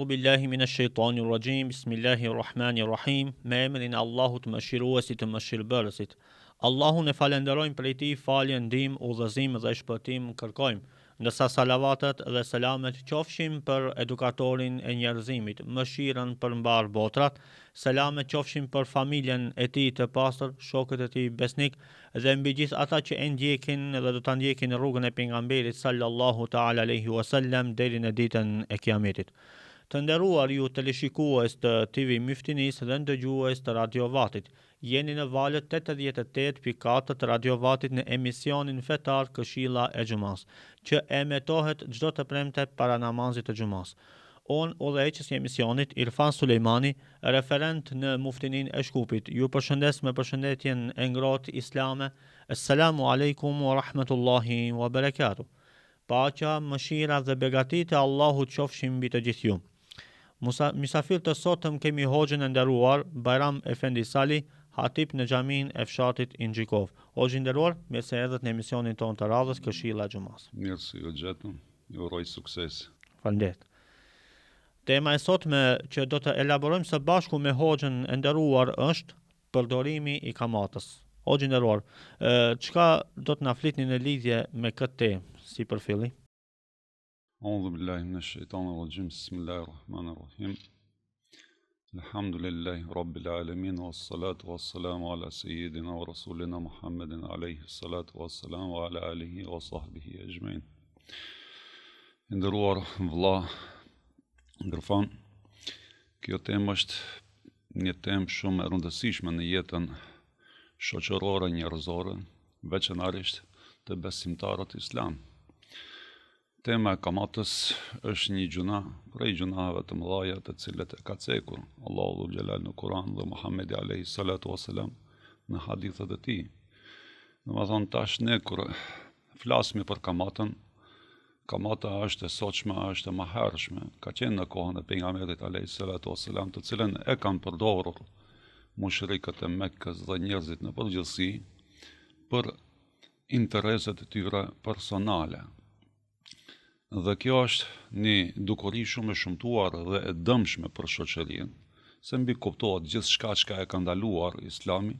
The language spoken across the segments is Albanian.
A'udhu billahi minash shaitanir rajim. Bismillahirrahmanirrahim. Me emrin e Allahut mëshiruesit të mëshirbërësit. Allahun e falenderojmë për ti faljen, ndihmë, udhëzim dhe shpëtim kërkojmë. Ndërsa salavatet dhe selamet qofshin për edukatorin e njerëzimit, mëshirën për mbar botrat, selamet qofshin për familjen e tij të pastër, shokët e tij besnik dhe mbi gjithë ata që e ndjekin dhe do ta ndjekin rrugën e pejgamberit sallallahu ta'ala alaihi wasallam deri në ditën e Kiametit. Të nderuar ju teleshikues të TV Myftinis dhe ndëgjues të Radio Vatit, jeni në valët 88.4 të Radio Vatit në emisionin fetar Këshilla e Xumas, që emetohet çdo të premte para namazit të Xumas. Unë udhëheqës i emisionit Irfan Sulejmani, referent në Muftinin e Shkupit, ju përshëndes me përshëndetjen e ngrohtë islame. Assalamu alaikum wa rahmatullahi wa barakatuh. Paqja, mëshira dhe begatit e Allahut qofshin mbi të gjithë ju. Mysafir të sotëm kemi hoxhën e nderuar Bajram Efendi Sali, hatip në xhamin e fshatit Inxhikov. Hoxhë i nderuar, mirë se erdhët në emisionin tonë të radhës Këshilla e Xumas. Mirë se ju gjetëm, ju uroj sukses. Faleminderit. Tema e sotme që do të elaborojmë së bashku me hoxhën e nderuar është përdorimi i kamatës. Hoxhë i nderuar, çka do të na flitni në lidhje me këtë temë, si përfilli? A'udhu billahi minash shaitanir rajim. Bismillahirrahmanirrahim. Alhamdulillahi rabbil alamin wassalatu wassalamu ala sayyidina wa rasulina Muhammedin alayhi salatu wassalam wa ala alihi wa sahbihi ajma'in. Nderuar vëlla Irfan, kjo temë është një temë shumë e rëndësishme në jetën shoqërore njerëzore, veçanërisht të besimtarët islam. Tema e kamatës është një gjuna prej gjunave të mëdha të cilët e ka cekur Allahu Xhelal në Kur'an dhe Muhamedi alayhi salatu wasalam në hadithet e tij. Domethënë tash ne kur flasim për kamatën, kamata është e sotshme, është e mahershme, ka qenë në kohën e pejgamberit alayhi salatu wasalam, të cilën e kanë përdorur mushrikët e Mekkës dhe njerëzit në përgjithësi për intereset e tyre personale. Dhe kjo është një dukuri shumë e shëmtuar dhe e dëmshme për shoqërinë, se mbi kuptohet gjithçka që e ka ndaluar Islami,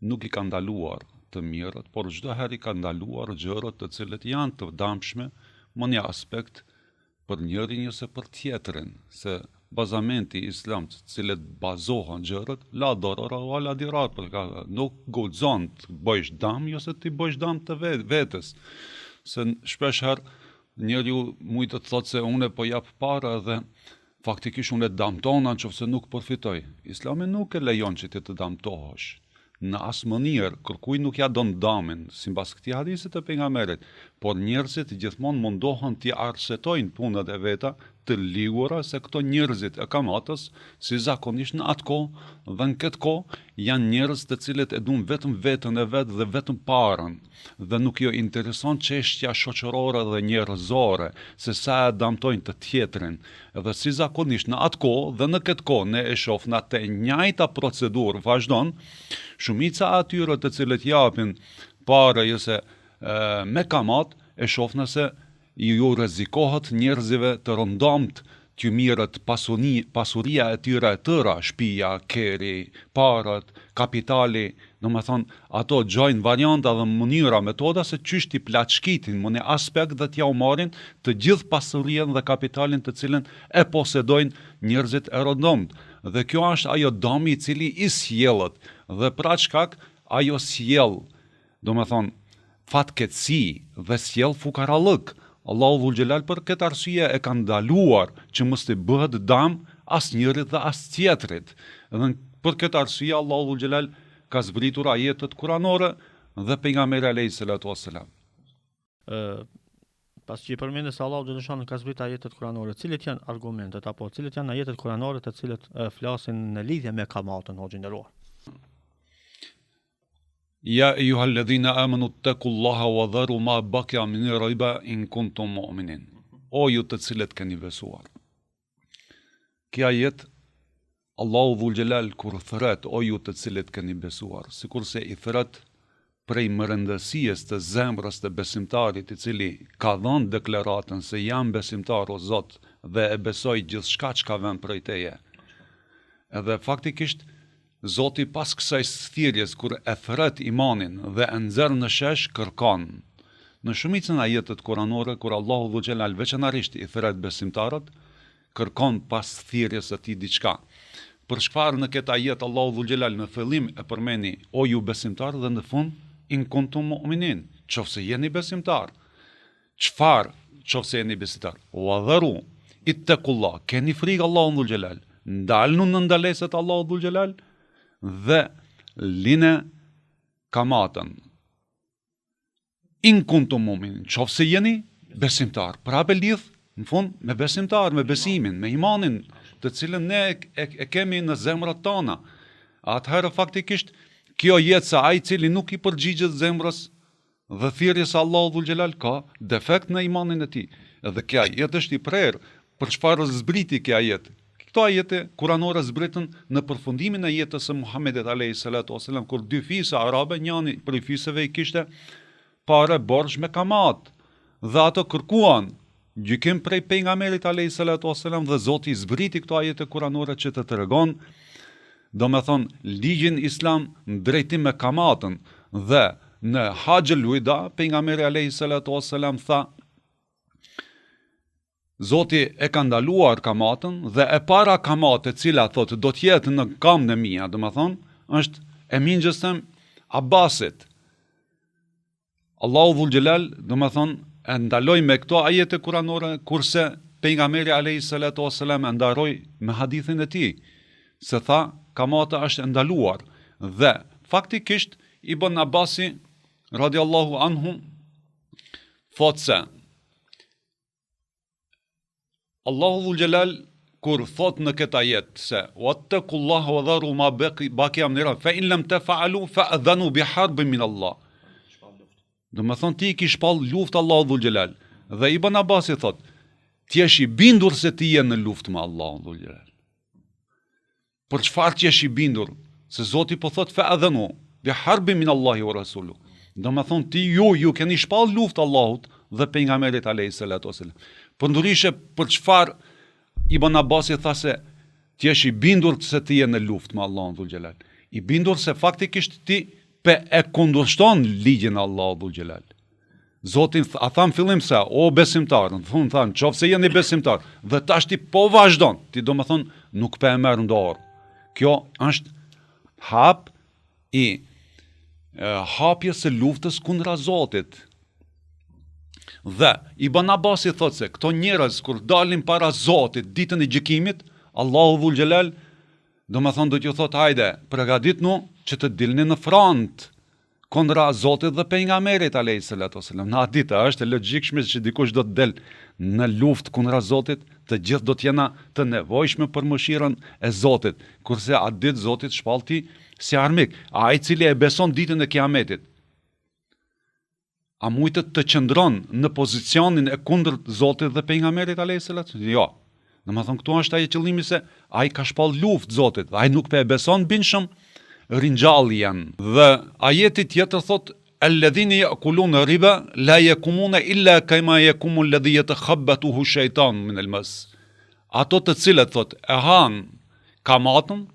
nuk i ka ndaluar të mirët, por çdo herë i ka ndaluar gjërat të cilët janë të dëmshme më një aspekt për njërin ose për tjetrin, se bazamenti i Islamit, të cilët bazohen gjërat, la dorora wala dirar, nuk guxon të bësh dëm ose të bësh dëm të vetes, se shpesh herë njeriu mund të thotë se unë po jap para dhe faktikisht unë damton nëse nuk përfitoj. Islami nuk e lejon që ti të damtohesh. Në asë mënyrë, kërkuj nuk ja don damin, sipas këtij hadithi të pejgamberit, por njerëzit gjithmonë mundohen t'i arsetojnë punët e veta të ligura se këto njerëzit e kamatës, si zakonisht në atë kohë dhe në këtë kohë, janë njerëz të cilët e duan vetëm veten e vet dhe vetëm parën, dhe nuk jo intereson çështja shoqërore dhe njerëzore, se sa e damtojnë të tjetrin. Dhe si zakonisht në atë kohë dhe në këtë kohë ne e shohim atë njëjta procedurë vazhdon, shumica atyre të cilët japin parë ose me kamat e shohim se ju rrezikohet njerëzive të rëndomt që mirët pasuria e tyre e tëra, shtëpia, keri, parat, kapitali, domethënë ato gjojnë varianta dhe mënyra, metoda se çysh ti plaçkitin në një aspekt dhe t'ja u marrin të gjithë pasurinë dhe kapitalin të cilën e posedojnë njerëzit e rëndomt. Dhe kjo është ajo dëmi i cili i sjellët dhe pra çkak ajo sjell, domethënë fatkeqësi dhe sjell fukarallëk. Allahu Dhul Xhelal për këtë arsye e ka ndaluar që mos të bëhet dëm asnjërit dhe as tjetrit. Dhe për këtë arsye Allahu Dhul Xhelal ka zbritur ajetet kuranore dhe pejgamberi alayhis salatu wassalam. Pas që i përmendë se Allahu Xhelal ka zbritur ajetet kuranore, cilët janë argumentet apo cilët janë ajetet kuranore të cilët flasin në lidhje me kamatën, hoxhë nderuar? Ja eyyuhalladhina amanu taqullaha wa dharu ma baqiya min riba in kuntum mu'minin. O ju të cilët keni besuar. Kjo ajet Allahu Dhul Xhelal kur thret o ju të cilët keni besuar, sikurse i thret prej mërëndësisë të zemrës të besimtarit i cili ka dhënë deklaratën se jam besimtar o Zot dhe e besoj gjithçka çka vjen prej teje. Edhe faktikisht Zoti pas kësaj thirrjes kur e thret imanin dhe e nxjerr në shesh kërkon. Në shumicën e ajetet kuranore kur Allahu Dhu Xhelal veçanërisht i thret besimtarët, kërkon pas thirrjes së tij diçka. Për çfarë në këtë ajet Allahu Dhu Xhelal në fillim e përmeni o ju besimtarë dhe në fund in kuntum mu'minin, qofse jeni besimtar. Çfarë qofse jeni besimtar? Wa dharu ittaqullah, keni frikë Allahun Dhu Xhelal. Ndalnu në ndaleset Allahu Dhu Xhelal dhe line kamatën. In kuntum mu'minin, qofse jeni besimtar. Prapë lidh në fund me besimtar, me besimin, me imanin, të cilën ne e kemi në zemrat tona. Atëherë faktikisht kjo jetë se ai i cili nuk i përgjigjet zemrës dhe thirrjes së Allahut Dhul Xhelal ka defekt në imanin e tij. Edhe kjo jetë është i prerë për çfarë zbriti kjo jetë. Këto ajete kuranore zbritën në përfundimin e jetës së Muhamedit alayhis salatu wasalam, kur dy fisa arabe, njëri prej fisëve i kishte parë borxh me kamat dhe ato kërkuan gjykim prej pejgamberit alayhis salatu wasalam dhe Zoti zbriti këto ajete kuranore që të tregon, domethënë ligjin islam në drejtim me kamatën dhe në Haxhul Wida pejgamberi alayhis salatu wasalam tha Zoti e ka ndaluar kamatën dhe e para kamate e cila thotë do të jetë në kamën e mia, domethënë është e mingjësëm Abbasit. Allahu Dhul Xhelal domethënë e ndaloi me këto ajete kuranore, kurse pejgamberi alayhis salatu wasalam e ndaroi me hadithin e tij, se tha kamata është e ndaluar dhe faktikisht Ibn Abbasi radiallahu anhu thotë se Allahu Dhul Xhelal kur thot në këtë ajet se wattaqullaha wa dharu ma baqiya min ar fa in lam taf'alu fa'adhanu bi harbin min Allah. Do të thonë ti ki shpall luftë Allahu Dhul Xhelal. Dhe Ibn Abbasi thot, ti je i bindur se ti je në luftë me Allahun Dhul Xhelal. Për çfarë ti je i bindur? Se Zoti po thot fa'adhanu bi harbin min Allahi wa rasuluhu. Do të thonë ti ju keni shpall luftë Allahut dhe pejgamberit alayhis salatu wasalam. Për ndryshe për çfarë Ibn Abbasi tha se ti je i bindur se ti je në luftë me Allahun Dhul Xhelal. I bindur se faktikisht ti e kundërshton ligjin e Allahut Dhul Xhelal. Zoti a tham fillim se o besimtar, në fund than nëse jeni besimtar dhe tash ti po vazhdon, ti domethën nuk po e merr në dorë. Kjo është hap i hapjes së luftës kundra Zotit. Dhe Ibn Abbasi thotë se këto njerëz kur dalin para Zotit ditën e gjykimit, Allahu Dhul Xhelal domethënë do t'ju thotë hajde, përgatitnu që të dilni në front kundra Zotit dhe pejgamberit alayhis salatu wasalam. Në atë ditë është e logjikshme që dikush do të del në luftë kundra Zotit, të gjithë do të jena të nevojshme për mëshirën e Zotit, kurse atë ditë Zoti shpall ti si armik, ai i cili e beson ditën e Kiametit. A mujtë të qëndron në pozicionin e kundërt Zotit dhe pejgamberit alayhis salatu? Jo. Domethënë këtu është ai qëllimi se ai ka shpall luftë Zotit, ai nuk pe e beson binshëm ringjalljen. Dhe ajeti tjetër thotë alladhina ya'kuluna riba la yakumuna illa kama yakumu alladhi yatakhabbathu shaytan min al-mas. Ato të cilët thotë e han kamatën,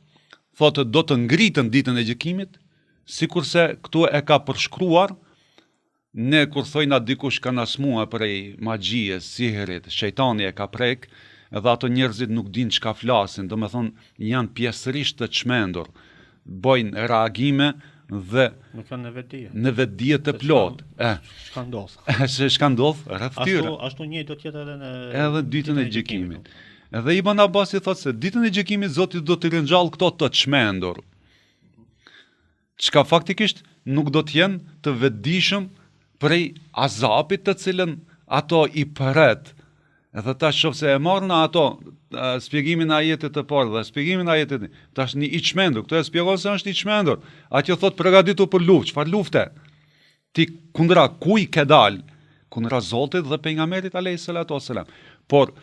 thotë do të ngritën ditën e gjykimit, sikurse këtu e ka përshkruar. Ne kur thojna dikush ka nasmua prej magjie, sihrit, shejtani e ka prek, edhe ato njerëzit nuk din çka flasin, domethënë janë pjesërisht të çmendur, bojnë reagime dhe në vetdije të plot. Çka ndodh? Çka ndodh rreth tyre. Ashtu një do të jetë edhe ditën e gjykimit. Edhe Ibn Abbasi thotë se ditën e gjykimit Zoti do të ringjall këto të çmendur. Çka faktikisht nuk do të jenë të vetdijshëm prej azapit të cilën ato i përret. Edhe tash nëse e marrën ato shpjegimin e ajetit të parë dhe shpjegimin e ajetit tash një i çmendur, këto e shpjegon se është i çmendur. Atje thot përgatitu për luftë, çfarë lufte? Ti kundra kujt ke dal? Kundra Zotit dhe pejgamberit alayhis salatu wasalam. Por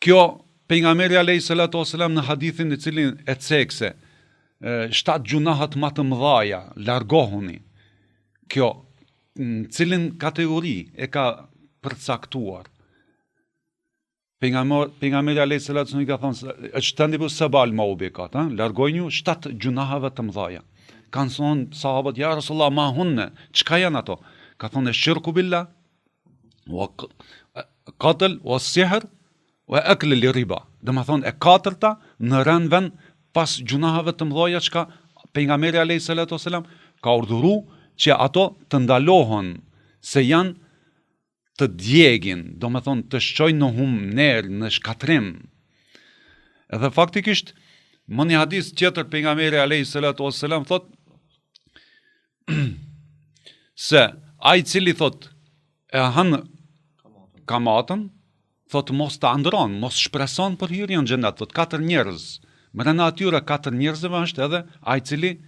kjo pejgamberi alayhis salatu wasalam në hadithin i cilin e cekse 7 gjunahat më të mëdha, largohuni. Kjo në cilin kategori e ka përcaktuar. Pejgamberi alayhis salatu i ka thënë, "Ijtanibu sab'al mawbiqat", largojnë 7 gjunaheve të mëdha. Kanë thonë sahabët, "Ja Rasulullah, ma hunne, çka janë ato?" Ka thonë shirku billah, wa qatl, wa sihr, wa akl al-riba. Do të thonë e katërta në rëndën pas gjunaheve të mëdha çka pejgamberi alayhis salatu wasalam ka urdhëruar që ato të ndalohen, se janë të djegin, do me thonë të shqojnë në humner, në shkatrim. Edhe faktikisht, më një hadis tjetër pejgamberi alayhis salatu wassalam thot, se ai cili thot e han kamatën, thot mos të andron, mos shpreson për hyrjen në xhenet, thot 4 njerëz. Brenda atyre 4 njerëzve është edhe ai cili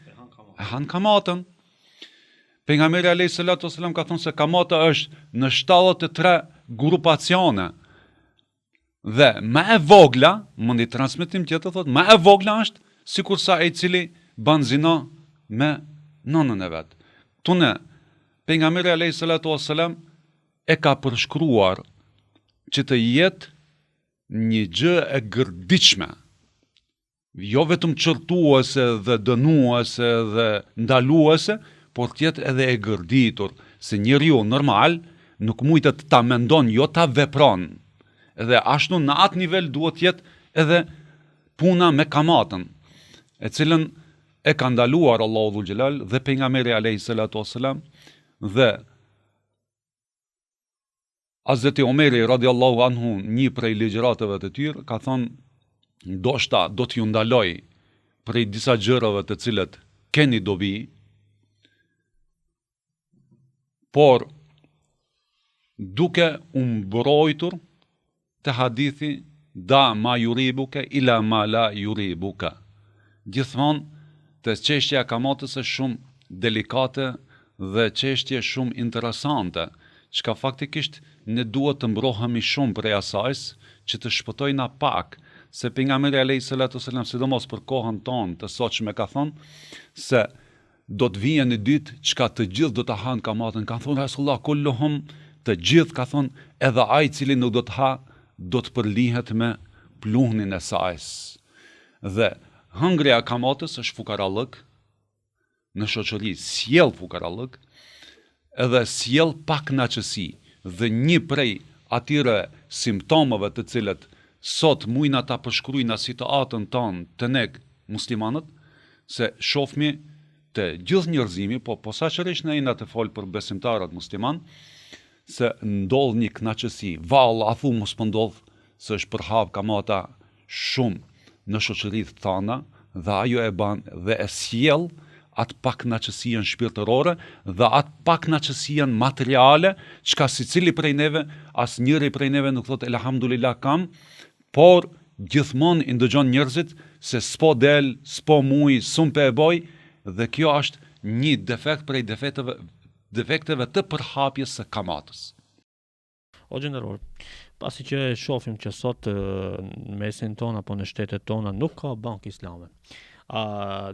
e han kamatën. Pejgamberi alayhis salatu wasalam ka thonë se kamata është në 73 grupacione. Dhe më e vogla, mundi transmetim tjetër thotë, më e vogla është sikur sa ai cili bën zina me nënën e vet. Tunë pejgamberi alayhis salatu wasalam e ka përshkruar që të jetë një gjë e gërditshme, jo vetëm çortuese dhe dënuese dhe ndaluese, por tjetë edhe e gërditur, se njeriu normal nuk mujtet ta mendon, jo ta vepron. Edhe ashtu në atë nivel duhet jetë edhe puna me kamatën, e cilën e ka ndaluar Allahu dhul xhelal dhe pejgamberi alayhis salatu wassalam, dhe Hazreti Omeri radiallahu anhu, një prej ligjëratave të tyre, ka thonë, ndoshta do t'ju ndaloj prej disa gjërave të cilët keni dobi, por duke mbrojtur të hadithi da ma yuribuka ila ma la yuribuka. Gjithmonë të çështja e kamatës është shumë delikate dhe çështje shumë interesante, çka faktikisht ne duhet të mbrohemi shumë prej asaj që të shpëtojna pak, se pejgamberi alayhis salatu wasalam sidomos për kohën tonë të sotshme ka thonë se do të vijë një ditë çka të gjithë do të hanë kamatën. Ka thonë Rasulullah kulluhum, të gjithë, ka thonë, edhe ai i cili nuk do të ha, do të përlihet me pluhnin e saj. Dhe hëngrja e kamatës është fukarallëk në shoqëri, sjell fukarallëk, edhe sjell pak kënaqësi. Dhe një prej atyre simptomeve të cilët sot mujna ta përshkruajnë situatën tonë të ne muslimanët, se shohmi të gjithë njerëzimi, po posaçërisht ne jena të fol për besimtarët musliman, se ndodh një kënaqësi. Vallë, a thu mos po ndodh se është përhap kamata shumë në shoqëritë tona, dhe ajo e ban dhe e sjell atë pak kënaqësinë shpirtërore dhe atë pak kënaqësinë materiale, çka secili prej neve, asnjëri prej neve nuk thot elhamdulillah kam, por gjithmonë i ndëgjon njerëzit se s'po del, s'po muj, s'umpe e boj, dhe kjo është një defekt prej defekteve të përhapjes së kamatës. O gjenderor, pasi që shohim që sot në mesin tonë apo në shtetet tona nuk ka bankë islame.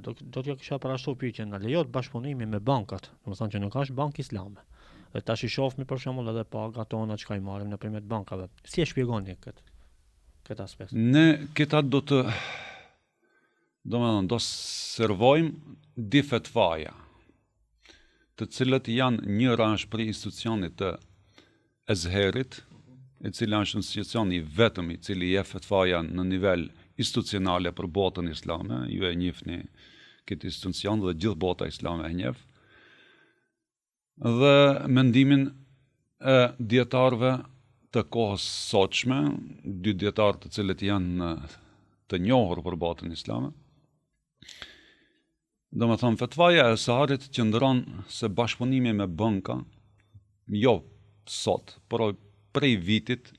Do t'ja kisha parashtur pyetjen, a lejohet bashkëpunimi me bankat, domethënë që nuk ka bankë islame. Dhe tash i shohim për shembull edhe pagat tona që i marrim nëpërmjet bankave. Si e shpjegoni këtë aspekt? Ne këta do servojmë di fetvaja, të cilët janë njëra është për institucionit të Ezherit, i cili është institucioni vetëm i cili jep fetvaja në nivel institucionale për botën islame, ju e njihni këtë institucion dhe gjithë bota islame e njeh. Dhe mendimin e dietarëve të kohës sotshme, dy dietarë të cilët janë të njohur për botën islame, do me thonë, fetvaja e Saharit qëndron se bashkëpunimi me banka, jo sot, por prej vitit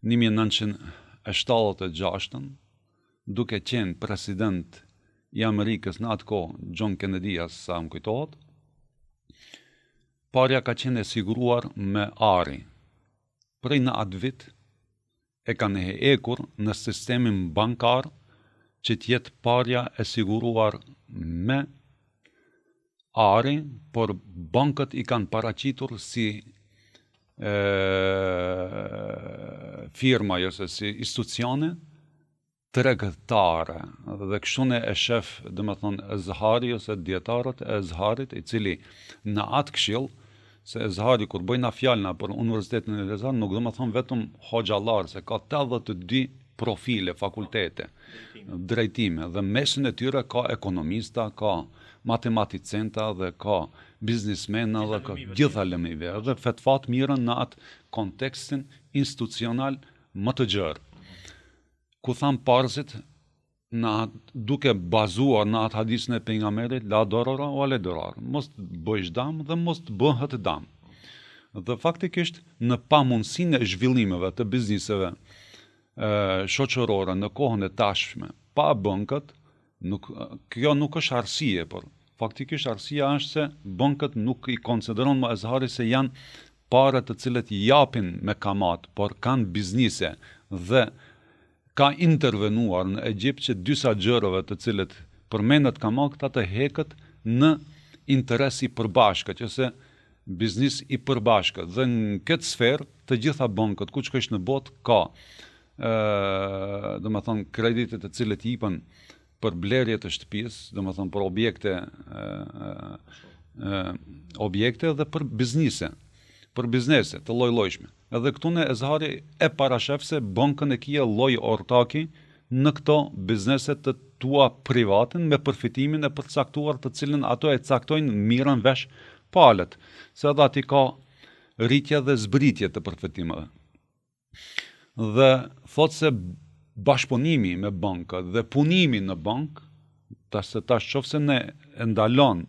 1976, duke qenë president i Amerikës në atë kohë, John Kennedy, sa më kujtohet, parja ka qenë e siguruar me ari. Prej në atë vit, e kanë ekur në sistemin bankar që t'jetë parja e siguruar me ari, por bankët i kanë paraqitur si firma ose si institucione tregtare dhe kështu e shef domethënë Ezhari ose dietarët e Ezharit I cili në atë këshill se Ezhari kur bëjna fjalna për Universitetin e Ezhar nuk domethënë vetëm hoxhallar se ka 82 profile, fakultete, drejtime dhe mesin e tyre ka ekonomista, ka matematicenta dhe ka biznismena dhe ka gjitha lëmive dhe fetfat mirën në atë kontekstin institucional më të gjerë. Ku tham parzit duke bazuar në atë hadisin e pejgamberit la dorora o ale dorar, mos bëjsh dam dhe mos bëhet dam. Dhe faktikisht në pamundësinë e zhvillimeve të bizniseve shoqërore në kohën e tashme, pa bankët, kjo nuk është arsye, por faktikisht arsia është se bankët nuk I konsideron më Ezhari se janë pare të cilët japin me kamat, por kanë biznise dhe ka intervenuar në Egjipt që dysa gjërave të cilët përmendet kamat këta të heket në interes I përbashkët, ose biznis I përbashkët. Dhe në këtë sferë të gjitha bankët ku shkosh në botë ka domethënë kreditet të cilët jepën për blerje të shtëpisë, domethënë për objekte dhe për biznise të lloj-llojshme. Edhe këtu në Ezhari e parashef se bankën e kia lloj ortaki në këto biznese të tua privaten me përfitimin e përcaktuar të cilën ato e caktojnë mirën vesh palët, se edhe ati ka rritje dhe zbritje të përfitimeve. Dhe thot se bashkëpunimi me bankët dhe punimi në bank, tash qofse ne e ndalon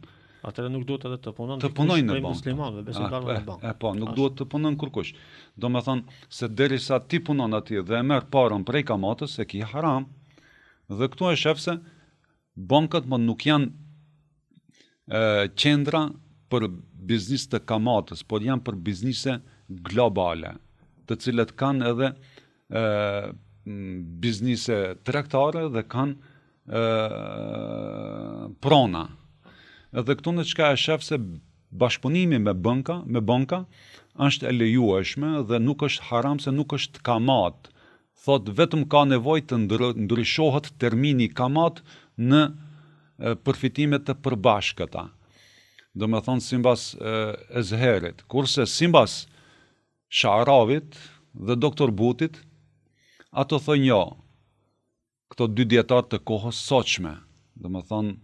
atëherë nuk duhet edhe të punon të punojnë në bank. Muslimanëve, besimtarëve në bank. Po, nuk duhet të punon kurkush. Domethënë se derisa ti punon atje dhe e merr parën prej kamatës e ki haram. Dhe këtu e shef se bankët më nuk janë qendra për biznis të kamatës, por janë për biznise globale, të cilët kanë edhe biznise tregtare dhe kanë prona. Edhe këtu në çka e shef se bashkëpunimi me banka është e lejueshme dhe nuk është haram se nuk është kamat. Thot vetëm ka nevojë të ndryshohet termini kamat në përfitimet të përbashkëta. Domethënë simbas Ezherit, kurse simbas Sha'ravit dhe doktor Butit, ato thonë jo. Këto dy dietar të kohës sotshme, domethënë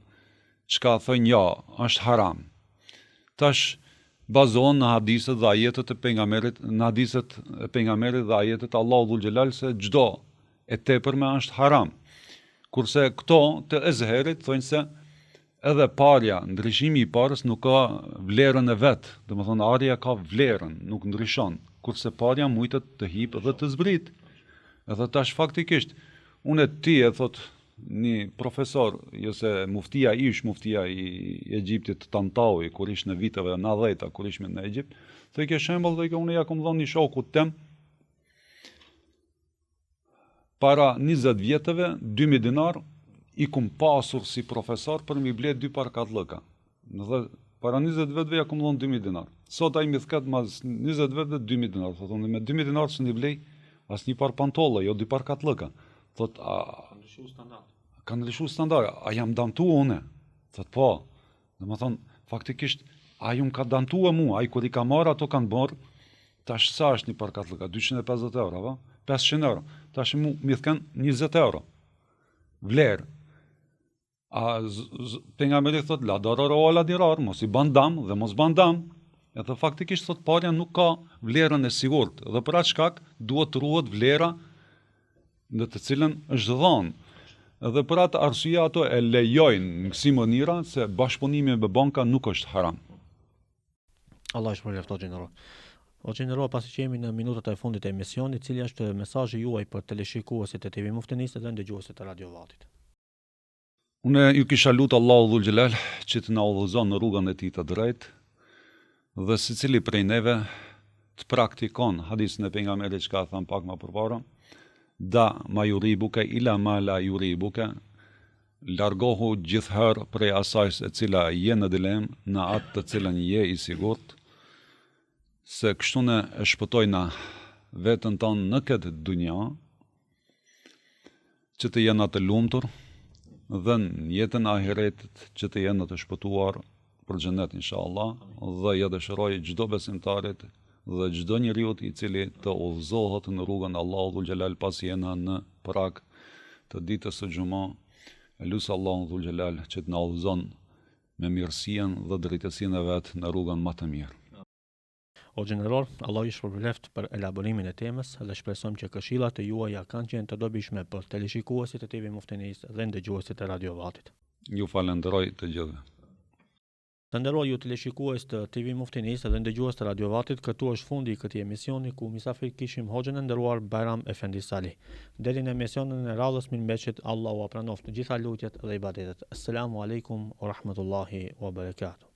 çka thonë jo, është haram. Tash bazohen në hadiset dhe ajetet e pejgamberit, në hadiset e pejgamberit dhe ajetet e Allahu dhul xhelal se çdo e tepërme është haram. Kurse këto të Ezherit thonë se edhe parja, ndryshimi I parës nuk ka vlerën e vet, domethënë arja ka vlerën, nuk ndryshon, kurse parja mujtet të hip dhe të zbrit. Edhe tash faktikisht unë ti e thot një profesor, jose muftia I Egjiptit Tantaui, kur ish në viteve 90-ta, kur ishme në Egjipt, thë ke shembull dhe unë ja kom dhënë një shokut tem para 20 vjetëve 2000 dinar I kum pasur si profesor për mi ble 2 parkatllëka. Dhe para 20 vjetëve ja kum dhënë 2000 dinar. Sot ai më thkat mas 20 vjetëve 2000 dinar. Thotë unë me 2000 dinar s'ni blej asnjë par pantolle, jo 2 parkatllëka. Thot ka ndryshuar standard. A jam damtuar unë? Thot po. Domethënë faktikisht ai më ka damtuar mua, ai kur I ka marr ato kanë bërë tash sa është një parkatllëka 250 euro, apo 500 euro. Tash më thkan 20 euro. Vlerë. A pejgamberi thot la darar o la dirar, mos I ban dam dhe mos ban dam. Edhe faktikisht thot parja nuk ka vlerën e sigurt dhe për atë shkak duhet të ruhet vlera në të cilën është dhënë. Edhe për atë arsye ato e lejojnë në kësi mënyra se bashkëpunimi me banka nuk është haram. Allah shpëleft o xhenero. O xhenero, pasi që jemi në minutat e fundit të emisionit, cili është mesazhi juaj për teleshikuesit e TV Muftinisë dhe ndëgjuesit e Radio Vatit? Unë ju kisha lutë Allahu dhul xhelal që të na udhëzon në rrugën e tij të drejtë dhe secili prej neve të praktikon hadisin e pejgamberit që ka thënë pak më përpara, da ma yuribuka ila ma la yuribuka, largohu gjithherë prej asaj e cila je në dilemë në atë të cilën je I sigurt, se kështu ne e shpëtojna vetën tonë në këtë dunja, që të jenë të lumtur, dhe në jetën ahiretit që të jenë të shpëtuar për xhenet inshallah, dhe ja dëshiroj çdo besimtarit dhe çdo njeriu i cili të udhëzohet në rrugën e Allahut dhul xhelal pas jena në prag të ditës së xumë, lusë Allahun dhul xhelal që të na udhëzon me mirësinë dhe drejtësinë e vet në rrugën më të mirë. O gjeneror, Allah ju shpërbleft për elaborimin e temës dhe shpresojmë që këshillat e juaja kanë qenë të dobishme për teleshikuesit e TV Muftinis dhe ndëgjuesit e Radio Vatit. Ju falenderoj të gjithëve. Të nderoj ju teleshikues të TV Muftinis dhe ndëgjues të Radio Vatit, këtu është fundi i këtij emisioni ku mysafir kishim hoxhën e nderuar Bajram Efendi Salih. Deri në emisionin e radhës mirëmbëjtje, Allahu apranoft gjitha lutjet dhe ibadetet. Assalamu alaikum wa rahmatullahi wa barakatuh.